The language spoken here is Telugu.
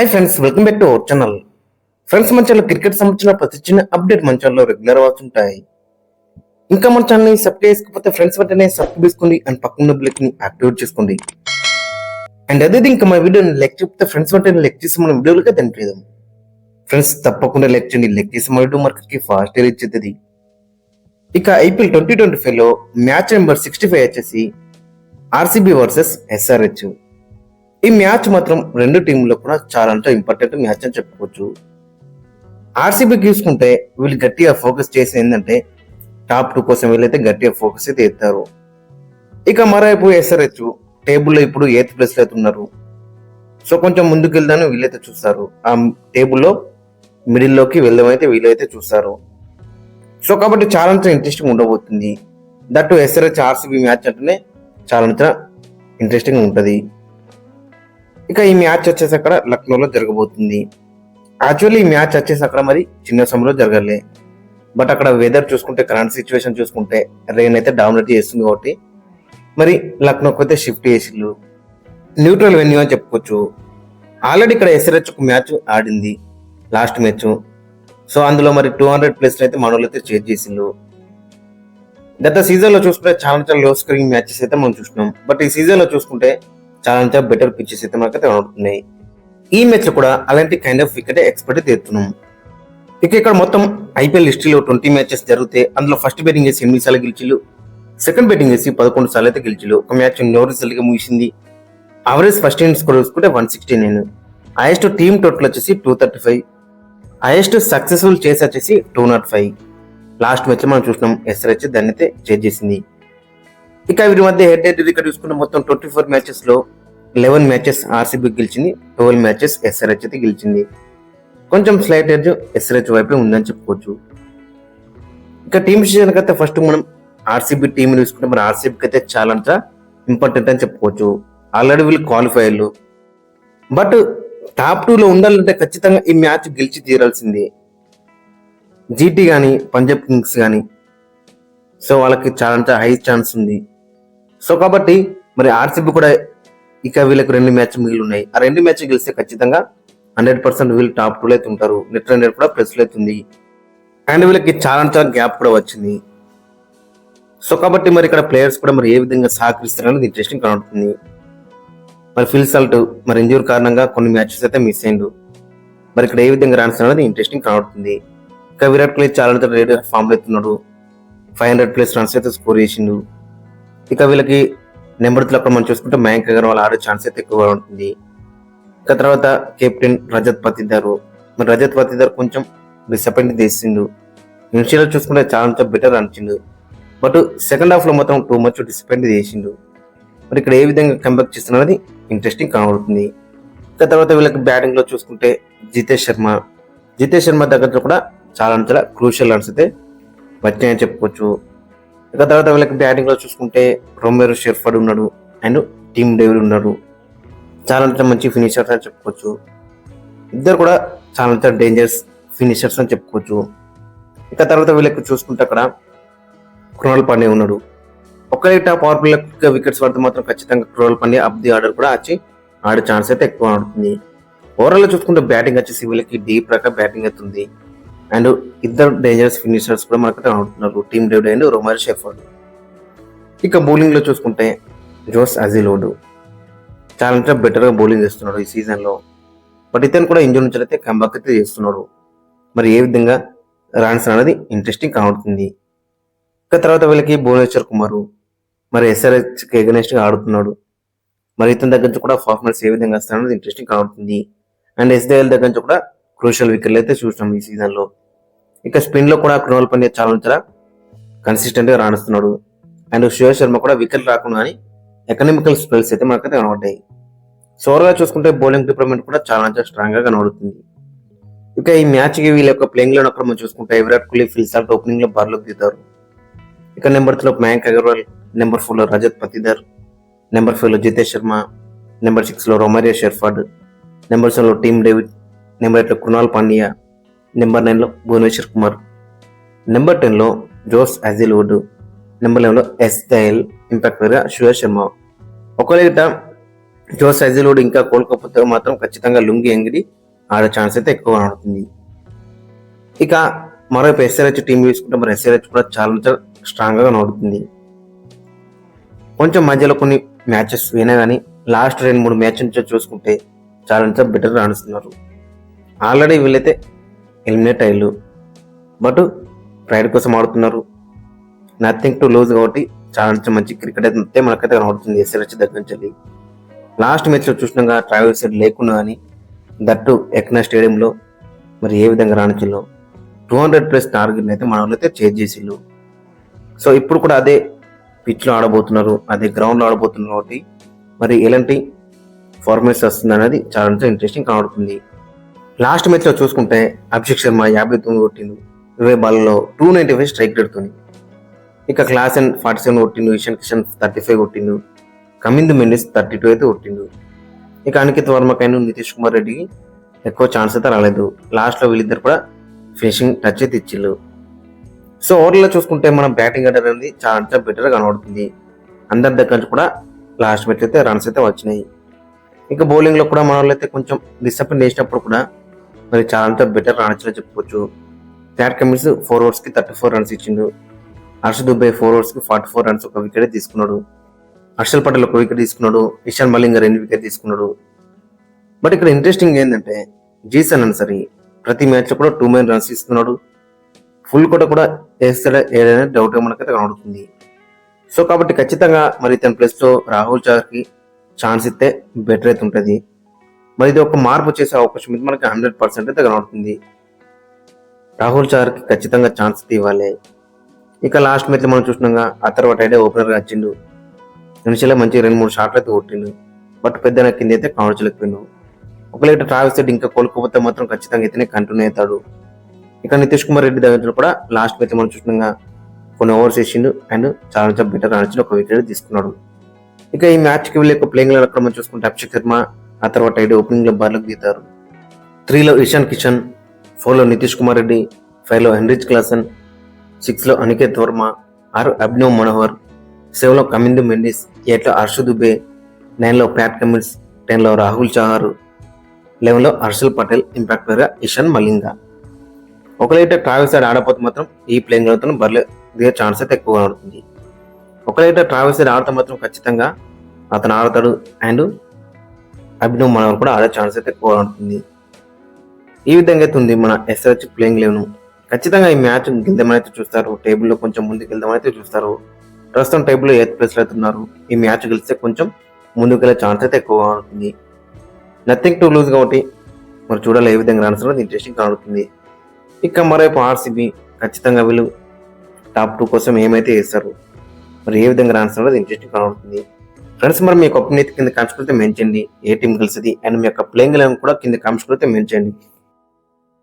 Hi friends, welcome back to our channel. Friends, మన ఛానల్ క్రికెట్ సంబంధించిన ప్రతి చిన్న అప్డేట్ మన ఛానల్లో రెగ్యులర్ వస్తుంటాయి. ఇంకా మన ఛానల్ని సబ్స్క్రైబ్ చేసుకోకపోతే ఫ్రెండ్స్ వెంటనే సబ్స్క్రైబ్ చేసుకోండి అండ్ పక్కన బెల్ ని యాక్టివేట్ చేసుకోండి. అండ్ అదే ఇంకా మా వీడియోని లైక్ చెప్తే ఫ్రెండ్స్ వెంటనే లైక్ చేసి మన వీడియోలకి తినిపిద్దాం. ఫ్రెండ్స్ తప్పకుండా లైక్ చేయండి. లైక్ చేసి మన వీడియో మార్కెట్కి ఫాస్ట్ రీచ్ అవుతుంది. ఇక ఐపీఎల్ 2025లో మ్యాచ్ నెంబర్ 65 వచ్చేసి ఆర్సీబీ వర్సెస్ ఎస్ఆర్హెచ్. ఈ మ్యాచ్ మాత్రం రెండు టీంలో కూడా చాలా ఇంపార్టెంట్ మ్యాచ్ అని చెప్పుకోవచ్చు. ఆర్సీబీకి చూసుకుంటే వీళ్ళు గట్టిగా ఫోకస్ చేసి ఏంటంటే టాప్ 2 కోసం వీళ్ళైతే గట్టిగా ఫోకస్ అయితే ఎత్తారు. ఇక మరోవైపు ఎస్ఆర్హెచ్ టేబుల్లో ఇప్పుడు 8th ప్లేస్ లో అయితే ఉన్నారు. సో కొంచెం ముందుకు వెళ్దాను వీళ్ళైతే చూస్తారు. ఆ టేబుల్లో మిడిల్లోకి వెళ్దామైతే వీళ్ళైతే చూస్తారు. సో కాబట్టి చాలా ఇంట్రెస్టింగ్ ఉండబోతుంది. దట్టు ఎస్ఆర్హెచ్ ఆర్సీబీ మ్యాచ్ అంటేనే చాలా ఇంట్రెస్టింగ్ ఉంటుంది. ఇక ఈ మ్యాచ్ వచ్చేసి అక్కడ లక్నోలో జరగబోతుంది. యాక్చువల్లీ ఈ మ్యాచ్ వచ్చేసి అక్కడ మరి చిన్న సమయంలో జరగలే. బట్ అక్కడ వెదర్ చూసుకుంటే, కరెంట్ సిచ్యువేషన్ చూసుకుంటే రెయిన్ అయితే డామినేట్ చేస్తుంది కాబట్టి మరి లక్నోకి అయితే షిఫ్ట్ చేసిళ్ళు. న్యూట్రల్ వెన్యూ అని చెప్పుకోవచ్చు. ఆల్రెడీ ఇక్కడ ఎస్ఆర్హెచ్ ఒక మ్యాచ్ ఆడింది, లాస్ట్ మ్యాచ్. సో అందులో మరి 200 ప్లేస్ అయితే మనోళ్ళు అయితే చేంజ్ చేసిండ్రు. గత సీజన్ లో చూసుకుంటే చాలా లో స్కోరింగ్ మ్యాచెస్ అయితే మనం చూసినాం. బట్ ఈ సీజన్ లో చూసుకుంటే చాలా బెటర్ పిచ్చెస్ అయితే మనకైతే కనబడుతున్నాయి. ఈ మ్యాచ్ లో కూడా అలాంటి కైండ్ ఆఫ్ వికెట్ ఎక్స్పెక్ట్ చేస్తున్నాం. ఇక ఇక్కడ మొత్తం ఐపీఎల్ హిస్టరీలో 20 మ్యాచెస్ జరిగితే అందులో ఫస్ట్ బ్యాటింగ్ చేసి 8 సార్లు గెలిచిళ్ళు, సెకండ్ బ్యాటింగ్ చేసి 11 సార్లు అయితే గెలిచిళ్ళు. ఒక మ్యాచ్ నో రిజల్ట్ గా ముగిసింది. అవరేజ్ ఫస్ట్ ఇన్నింగ్స్ స్కోర్ చూసుకుంటే 169, హైయెస్ట్ టీమ్ టోటల్ వచ్చేసి 235, హైయెస్ట్ సక్సెస్ఫుల్ చేసి వచ్చేసి 205. లాస్ట్ మ్యాచ్ మనం చూసినాం ఎస్ఆర్హెచ్ దాన్ని అయితే చేంజ్ చేసింది. ఇక వీరి మధ్య హెడ్ హెడ్ ఇక్కడ చూసుకుంటే మొత్తం 24 మ్యాచెస్ లో 11 మ్యాచెస్ ఆర్సీబీ గెలిచింది, 12 మ్యాచెస్ ఎస్ఆర్హెచ్ అయితే గెలిచింది. కొంచెం స్లైట్ ఎడ్జ్ ఎస్ఆర్హెచ్ వైపే ఉందని చెప్పుకోవచ్చు. ఇక టీమ్ సీజన్ అయితే ఫస్ట్ మనం ఆర్సీబీ టీం చూసుకుంటే మరి ఆర్సీబీకి అయితే చాలా ఇంపార్టెంట్ అని చెప్పుకోవచ్చు. ఆల్రెడీ వీళ్ళు క్వాలిఫైర్లు. బట్ టాప్ 2లో ఉండాలంటే ఖచ్చితంగా ఈ మ్యాచ్ గెలిచి తీరాల్సిందే. జీటీ కానీ పంజాబ్ కింగ్స్ కానీ సో వాళ్ళకి చాలా హై ఛాన్స్ ఉంది. సో కాబట్టి మరి ఆర్సీబీ కూడా ఇక వీళ్ళకి 2 మ్యాచ్ మిగిలి ఉన్నాయి. ఆ 2 మ్యాచ్ గెలిస్తే ఖచ్చితంగా 100% వీళ్ళు టాప్ 2లో అయితే ఉంటారు. నెట్ రన్ రేట్ కూడా ప్లస్ లో అవుతుంది. అండ్ వీళ్ళకి చాలా గ్యాప్ కూడా వచ్చింది. సో కాబట్టి మరి ఇక్కడ ప్లేయర్స్ కూడా మరి ఏ విధంగా సహకరిస్తారనేది ఇంట్రెస్టింగ్ కనబడుతుంది. మరి ఫిల్ సాల్ట్ మరి ఇంజూర్ కారణంగా కొన్ని మ్యాచెస్ అయితే మిస్ అయ్యిండు. మరి ఇక్కడ ఏ విధంగా రాన్స్ అనేది ఇంట్రెస్టింగ్ కనబడుతుంది. ఇక విరాట్ కోహ్లీ చాలా రేట్ ఫామ్ లో అవుతున్నాడు. 500+ రన్స్ అయితే స్కోర్ చేసిండు. ఇక వీళ్ళకి నెంబర్ 3 అక్కడ మనం చూసుకుంటే మయాంక్ అగర్వాల్ ఆడే ఛాన్స్ అయితే ఎక్కువగా ఉంటుంది. ఇక తర్వాత కెప్టెన్ రజత్ పతిదార్. మరి రజత్ పతిదార్ కొంచెం డిసప్పాయింట్ చేసిండు. ఇనిషియల్ చూసుకుంటే చాలా బెటర్ అనిచిండు. బట్ సెకండ్ హాఫ్ లో మొత్తం టూ మచ్ డిసప్పాయింట్ చేసిండు. మరి ఇక్కడ ఏ విధంగా కంబ్యాక్ చేస్తున్నది ఇంట్రెస్టింగ్ కనబడుతుంది. ఇక తర్వాత వీళ్ళకి బ్యాటింగ్ లో చూసుకుంటే జితేష్ శర్మ దగ్గర కూడా చాలా క్రూషియల్ రన్స్ అయితే వచ్చాయని చెప్పుకోవచ్చు. ఇక తర్వాత వీళ్ళకి బ్యాటింగ్ లో చూసుకుంటే రొమేరో షెర్ఫర్డ్ ఉన్నాడు అండ్ టీమ్ డేవిడ్ ఉన్నాడు. చాలా మంచి ఫినిషర్స్ అని చెప్పుకోవచ్చు. ఇద్దరు కూడా చాలా డేంజరస్ ఫినిషర్స్ అని చెప్పుకోవచ్చు. ఇక తర్వాత వీళ్ళకి చూసుకుంటే అక్కడ కృణాల్ పాండ్యా ఉన్నాడు. ఒక్కరి పవర్ ప్లే వికెట్స్ పడితే మాత్రం ఖచ్చితంగా Krunal Pandya up the order కూడా వచ్చి ఆడే ఛాన్స్ అయితే ఎక్కువ ఆడుతుంది. ఓవరాల్ చూసుకుంటే బ్యాటింగ్ వచ్చేసి వీళ్ళకి డీప్ రక బ్యాటింగ్ అవుతుంది. అండ్ ఇద్దరు డేంజరస్ ఫినిషర్స్ కూడా మనకు ఆడుతున్నారు, టీమ్ డేవిడ్ అండ్ రొమేరో షెర్ఫర్డ్. ఇక బౌలింగ్ లో చూసుకుంటే జోస్ అజిలోడ్ చాలా బెటర్ గా బౌలింగ్ చేస్తున్నాడు ఈ సీజన్ లో. బట్ ఇతను కూడా ఇంజూర్ నుంచి అయితే కంబ్యాక్ అయితే చేస్తున్నాడు. మరి ఏ విధంగా రన్స్ అనేది ఇంట్రెస్టింగ్ కనబడుతుంది. ఇక తర్వాత వీళ్ళకి భువనేశ్వర్ కుమార్ మరి ఎస్ఆర్హెచ్ కి ఎగనెస్ట్ గా ఆడుతున్నాడు. మరి ఇతని దగ్గర నుంచి కూడా పర్ఫార్మెన్స్ ఏ విధంగా వస్తాడనేది ఇంట్రెస్టింగ్ కనబడుతుంది. అండ్ ఎస్డిఎల్ దగ్గర నుంచి కూడా క్రూషియల్ వికెట్లు అయితే చూసినాం ఈ సీజన్ లో. ఇక స్పిన్ లో కూడా కృణాల్ పాండ్యా చాలా కన్సిస్టెంట్ గా రాణిస్తున్నాడు. అండ్ శ్రేయస్ శర్మ కూడా వికెట్ రాకుండా కానీ ఎకనామికల్ స్పెల్స్ అయితే మనకైతే కనబడ్డాయి. సో ఓవరాల్ చూసుకుంటే బౌలింగ్ డిపార్ట్మెంట్ కూడా చాలా స్ట్రాంగ్ గా కనబడుతుంది. ఇక ఈ మ్యాచ్ కి వీళ్ళ యొక్క ప్లేయింగ్ లో మనం చూసుకుంటే Virat Kohli Phil Salt opening లో బరిలోకి దిగుతారు. ఇక నెంబర్ 3 లో మయాంక్ అగర్వాల్, నెంబర్ 4 లో రజత్ పతిదార్, నెంబర్ 5 లో జితేష్ శర్మ, నెంబర్ 6 లో రొమేరో షెర్ఫర్డ్, నెంబర్ 7 లో టీమ్ డేవిడ్, నెంబర్ 8 లో కృణాల్ పాండ్యా, నెంబర్ 9 లో భువనేశ్వర్ కుమార్, నెంబర్ 10 లో జోస్ అజిలోడ్, నెంబర్ 11 లో ఎస్డిఎల్ ఇంపాక్ట్ గా శ్రేయస్ శర్మ. ఒకవేళ జో సైజులోడు ఇంకా కోలుకోకపోతే మాత్రం ఖచ్చితంగా లుంగి ఎంగిడి ఆడే ఛాన్స్ అయితే ఎక్కువ కనబడుతుంది. ఇక మరోవైపు ఎస్ఆర్హెచ్ టీం తీసుకుంటే మరి ఎస్ఆర్హెచ్ కూడా చాలా స్ట్రాంగ్గా కనబడుతుంది. కొంచెం మధ్యలో కొన్ని మ్యాచెస్ వినా కానీ లాస్ట్ 2-3 మ్యాచ్ నుంచి చూసుకుంటే చాలా బెటర్ రాణిస్తున్నారు. ఆల్రెడీ వీళ్ళైతే ఎలిమినేట్ అయ్యారు, బట్ ప్రైడ్ కోసం ఆడుతున్నారు. నథింగ్ టు లూజ్ కాబట్టి చాలా మంచి క్రికెట్ అయితే మనకైతే కనబడుతుంది ఎస్ఆర్హెచ్ దగ్గర నుంచి. లాస్ట్ మ్యాచ్లో చూసినాక ట్రావెల్స్ లేకున్నా కానీ దట్టు ఎక్నా స్టేడియంలో మరి ఏ విధంగా రాణించాలో 200+ టార్గెట్ అయితే మన వాళ్ళైతే చేజ్ చేసిళ్ళు. సో ఇప్పుడు కూడా అదే పిచ్లో ఆడబోతున్నారు, అదే గ్రౌండ్లో ఆడబోతున్నారు కాబట్టి మరి ఎలాంటి ఫార్మేట్స్ వస్తుంది అనేది చాలా ఇంట్రెస్టింగ్ కనబడుతుంది. లాస్ట్ మ్యాచ్లో చూసుకుంటే అభిషేక్ శర్మ 59 కొట్టిండు 20 బాల్లో 295 స్ట్రైక్ రేట్తోని. ఇక క్లాసెన్ 47 కొట్టిండు, ఇషాన్ కిషన్ 35 కొట్టిండు, కమింద్ మెండిస్ 32 అయితే కొట్టిండు. ఇక అనికేత్ వర్మకైనా నితీష్ కుమార్ రెడ్డికి ఎక్కువ ఛాన్స్ అయితే రాలేదు. లాస్ట్లో వీళ్ళిద్దరు కూడా ఫినిషింగ్ టచ్ అయితే ఇచ్చిళ్ళు. సో ఓవర్లో చూసుకుంటే మనం బ్యాటింగ్ ఆర్డర్ అనేది చాలా బెటర్గా కనబడుతుంది. అందరి దగ్గర నుంచి కూడా లాస్ట్ మ్యాచ్ అయితే రన్స్ అయితే వచ్చినాయి. ఇక బౌలింగ్లో కూడా మన వాళ్ళు అయితే కొంచెం డిసప్పాయింట్ చేసినప్పుడు కూడా మరి చాలా బెటర్ రాణించాలని చెప్పుకోవచ్చు. ప్యాట్ కమిన్స్ 4 ఓవర్స్కి 34 రన్స్ ఇచ్చిండు. హర్ష దుబే 4 ఓవర్స్కి 44 రన్స్ ఒక వికెట్ తీసుకున్నాడు. హర్షల్ పటేల్ ఒక వికెట్ తీసుకున్నాడు. ఇషాన్ మలింగ 2 వికెట్ తీసుకున్నాడు. బట్ ఇక్కడ ఇంట్రెస్టింగ్ ఏంటంటే జీసన్ అన్సరీ ప్రతి మ్యాచ్లో కూడా 2 రన్స్ ఇస్తున్నాడు. ఫుల్ కూడా వేస్తాడా ఏదైనా డౌట్ మనకైతే కనబడుతుంది. సో కాబట్టి ఖచ్చితంగా మరి తన ప్లేస్లో రాహుల్ చౌదరికి ఛాన్స్ ఇస్తే బెటర్ అయితే ఉంటుంది. మరి ఇది ఒక మార్పు చేసే అవకాశం ఇది మనకి 100% అయితే కనబడుతుంది. రాహుల్ చౌదరికి ఖచ్చితంగా ఛాన్స్ ఇవ్వాలి. ఇక లాస్ట్ మ్యాచ్లో మనం చూసినాక ఆ తర్వాత అయితే ఓపెనర్గా వచ్చిండు. ఇనిషియల్గా మంచి 2-3 షాట్లు అయితే కొట్టిండు, బట్ పెద్ద కింద అయితే కావచ్చలేకపోయిండు. ఒకవేళ ట్రావెల్స్ రెడ్డి ఇంకా కోలుకోకపోతే మాత్రం ఖచ్చితంగా అయితేనే కంటిన్యూ అవుతాడు. ఇక నితీష్ కుమార్ రెడ్డి దగ్గర కూడా లాస్ట్ మ్యాచ్ మనం చూసినాక కొన్ని ఓవర్స్ వేసిండు అండ్ చాలా బెటర్ రాణించి ఒక వికెట్ తీసుకున్నాడు. ఇక ఈ మ్యాచ్కి వెళ్ళి ఒక ప్లేయింగ్ లెవెల్ అక్కడ మనం చూసుకుంటే అభిషేక్ శర్మ ఆ తర్వాత అయితే ఓపెనింగ్లో బార్లకు దిగుతారు. 3లో ఇషాన్ కిషన్, 4లో నితీష్ కుమార్ రెడ్డి, 5లో హెన్రిచ్ క్లాసన్, 6లో అనికేత్ వర్మ, 6 అభినవ్ మనోహర్, 7లో కమింద్ మెండిస్, 8లో హర్ష దుబే, 9లో ప్యాట్ కమిన్స్, 10లో రాహుల్ చౌహార్, 11లో హర్షల్ పటేల్, ఇంపాక్ట్ ప్లేయర్గా ఇషాన్ మలింగ. ఒకవేళ ట్రావెల్స్ సైడ్ ఆడపోతే మాత్రం ఈ ప్లేయింగ్ లెవెల్తో బర్లే దిగే ఛాన్స్ అయితే ఎక్కువగా ఉంటుంది. ఒకవేళ ట్రావెల్స్ సైడ్ ఆడితే మాత్రం ఖచ్చితంగా అతను ఆడతాడు అండ్ అభినవ్ మనోహర్ కూడా ఆడే ఛాన్స్ అయితే ఎక్కువగా ఉంటుంది. ఈ విధంగా అయితే ఉంది మన ఎస్ఆర్హెచ్ ప్లేయింగ్ లెవెన్. ఖచ్చితంగా ఈ మ్యాచ్ గెలుద్దామని అయితే చూస్తారు, టేబుల్లో కొంచెం ముందుకు వెళ్దామని అయితే చూస్తారు. ప్రస్తుతం టేబుల్లో 8th ప్లేస్లో అవుతున్నారు. ఈ మ్యాచ్ గెలిస్తే కొంచెం ముందుకు వెళ్ళే ఛాన్స్ అయితే ఎక్కువగా ఉంటుంది. నథింగ్ టు లూజ్ కాబట్టి మరి చూడాలి ఏ విధంగా రన్స్ అనేది ఇంట్రెస్టింగ్ కనబడుతుంది. ఇక మరోవైపు ఆర్సీబీ ఖచ్చితంగా వీళ్ళు టాప్ 2 కోసం ఏమైతే చేస్తారు, మరి ఏ విధంగా రన్స్ అనేది ఇంట్రెస్టింగ్ కనబడుతుంది. ఫ్రెండ్స్ మరి మీ యొక్క ఒపీనియన్ కింద కామెంట్స్ అయితే మెన్షన్ చేయండి. ఏ టీం కలిసింది అండ్ మీ యొక్క ప్లేయింగ్ లెవెన్ కూడా కింద కామెంట్స్ అయితే మెన్షన్ చేయండి.